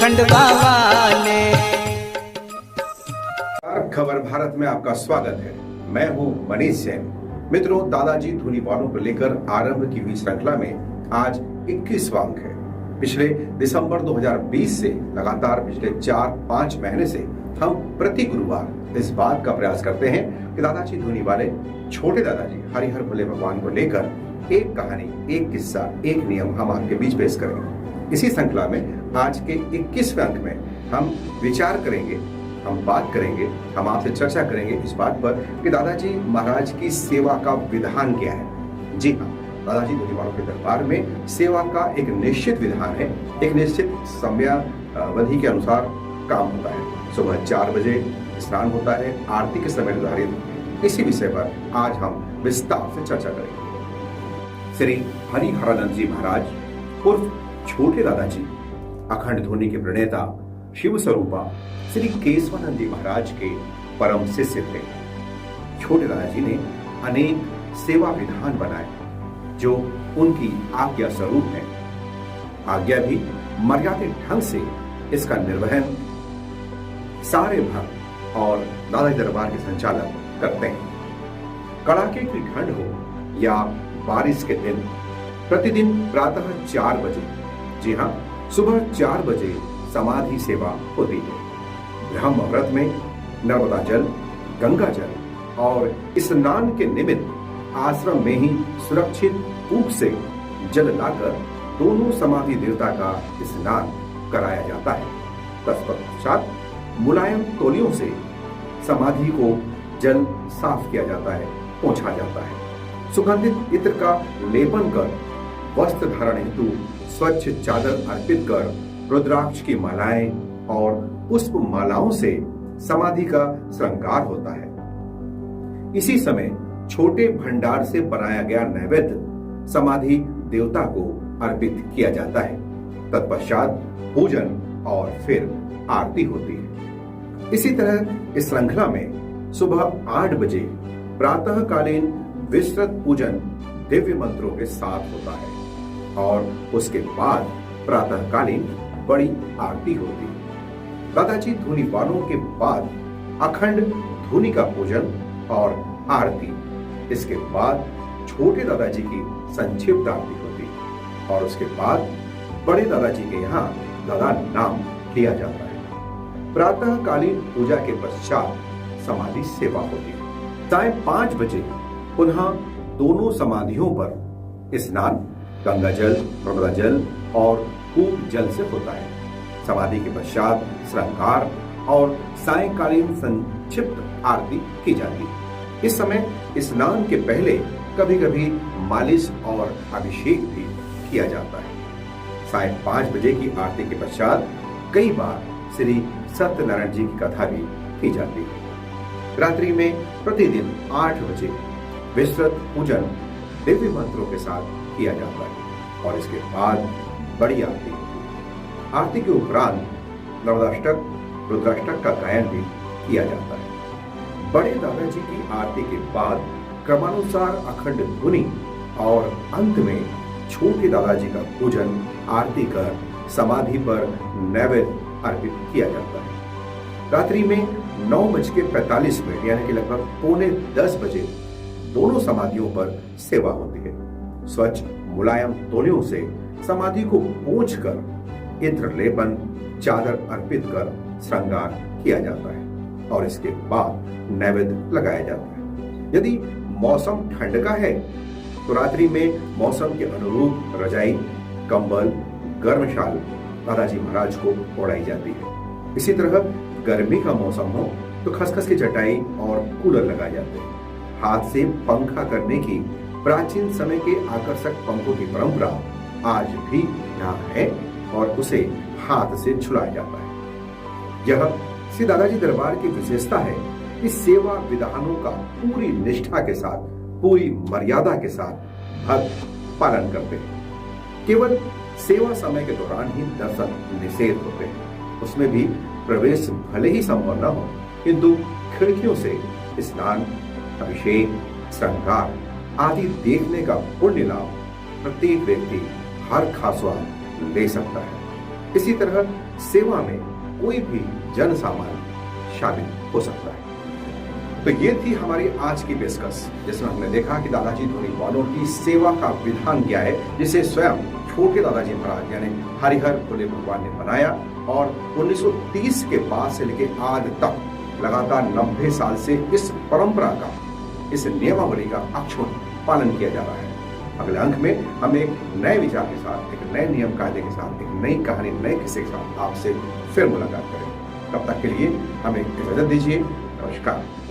खंडवा वाले। खबर भारत में आपका स्वागत है। मैं हूं मनीष जैन। मित्रों, दादाजी धूनी वालों को लेकर आरंभ की हुई श्रृंखला में आज 21वां अंक है। पिछले दिसंबर 2020 से लगातार पिछले 4-5 महीने से हम प्रति गुरुवार इस बात का प्रयास करते हैं कि दादाजी धूनी वाले छोटे दादाजी हरिहर भोले भगवान को लेकर एक कहानी, एक किस्सा, एक नियम हम आपके बीच पेश करेंगे। इसी श्रृंखला में आज के 21वें अंक में हम विचार करेंगे, हम बात करेंगे, हम आपसे चर्चा करेंगे इस बात पर कि दादाजी महाराज की सेवा का विधान क्या है। जी हाँ, दादाजी धूनी वालों के दरबार में सेवा का एक निश्चित विधान है, एक निश्चित समयावधि के अनुसार काम होता है। सुबह 4 बजे स्नान होता है, आरती के समय निर्धारित। इसी विषय पर आज हम विस्तार से चर्चा करेंगे। श्री हरिहरानंद जी महाराज उर्फ छोटे दादाजी अखंड ध्वनि के प्रणेता शिव स्वरूपा श्री केशवानंद जी महाराज के परम शिष्य थे। छोटे दादाजी ने अनेक सेवा विधान बनाए जो उनकी आज्ञा स्वरूप है। आज्ञा भी मर्यादित ढंग से इसका निर्वहन सारे भक्त और दादाजी दरबार के संचालक करते हैं। कड़ाके की ठंड हो या बारिश के दिन प्रतिदिन प्रातः 4 बजे, जी हाँ, सुबह 4 बजे समाधि सेवा होती है। ब्रह्म व्रत में नर्मदा जल, गंगा जल और स्नान के निमित्त आश्रम में ही सुरक्षित कूप से जल लाकर दोनों समाधि देवता का स्नान कराया जाता है। तत्पश्चात मुलायम तौलियों से समाधि को जल साफ किया जाता है, पोंछा जाता है। सुगंधित इत्र का लेपन कर वस्त्र धारण हेतु स्वच्छ चादर अर्पित कर रुद्राक्ष की मालाएं और पुष्प मालाओं से समाधि का श्रृंगार होता है। इसी समय छोटे भंडार से बनाया गया नैवेद्य समाधि देवता को अर्पित किया जाता है। तत्पश्चात पूजन और फिर आरती होती है। इसी तरह इस श्रृंखला में सुबह 8 बजे प्रातःकालीन विस्तृत पूजन दिव्य मंत्रों के साथ होता है और उसके बाद प्रातःकालीन बड़ी आरती होती है। दादाजी धूनी वालों के बाद अखंड धूनी का पूजन और आरती, इसके बाद छोटे दादाजी की संक्षिप्त आरती होती है और उसके बाद बड़े दादाजी के यहाँ दादा नाम लिया जाता है। प्रातःकालीन पूजा के पश्चात समाधि सेवा होती है। साय 5 बजे पुनः दोनों समाधियों पर स्नान गंगा जल, नर्मदा जल और कूप जल से होता है। समाधि के पश्चात श्रृंगार और सायंकालीन संक्षिप्त आरती की जाती है। इस समय स्नान के पहले कभी कभी मालिश और अभिषेक भी किया जाता है। साय 5 बजे की आरती के पश्चात कई बार श्री सत्यनारायण जी की कथा भी की जाती है। रात्रि में प्रतिदिन 8 बजे विस्तृत पूजन दिव्य मंत्रों के साथ किया जाता है और इसके बाद बड़ी आरती होती है। आरती के उपरांत नवदाष्टक, रुद्राष्टक का गायन भी किया जाता है। बड़े दादाजी की आरती के बाद क्रमानुसार अखंड धुनी और अंत में छोटे दादाजी का पूजन आरती कर समाधि पर नैवेद्य अर्पित किया जाता है। रात्रि में 9:45 यानी कि लगभग 9:45 बजे दोनों समाधियों पर सेवा होती है। स्वच्छ मुलायम तौलियों से समाधि को पोंछकर इत्र लेपन, चादर अर्पित कर श्रृंगार किया जाता है और इसके बाद नैवेद्य लगाया जाता है। यदि मौसम ठंड का है तो रात्रि में मौसम के अनुरूप रजाई, कंबल, गर्म शाल दादाजी महाराज को ओढ़ाई जाती है। इसी तरह गर्मी का मौसम हो तो खसखस की चटाई और कूलर लगाए जाते हैं। हाथ से पंखा करने की प्राचीन समय के आकर्षक पंखों की परंपरा आज भी यहाँ है और उसे हाथ से झुलाया जाता है। यह श्री दादाजी दरबार की विशेषता है कि सेवा विधानों का पूरी निष्ठा के साथ, पूरी मर्यादा के साथ भक्त पालन करते हैं। केवल सेवा समय के दौरान ही दर्शन निषेध होते हैं। उसमें भी प्रवेश भले ही संभव न हो, किंतु खिड़कियों से स्नान, अभिषेक, श्रृंगार आदि देखने का पुण्य लाभ प्रत्येक व्यक्ति हर खासवा ले सकता है। इसी तरह सेवा में कोई भी जन सामान्य शामिल हो सकता है। तो ये थी हमारी आज की पेशकश, जिसमें हमने देखा कि दादाजी धूनीवालों की सेवा का विधान क्या है, जिसे स्वयं छोटे दादाजी महाराज यानी हरिहर फुले भगवान ने बनाया और 1930 के बाद से लेकर आज तक लगातार 90 साल से इस परंपरा का, इस नियमावली का अक्षुण्ण पालन किया जा रहा है। अगले अंक में हम एक नए विचार के साथ, एक नए नियम कायदे के साथ, एक नई कहानी, नए किस्से के साथ आपसे फिर मुलाकात करें। तब तक के लिए हमें इजाजत दीजिए। नमस्कार।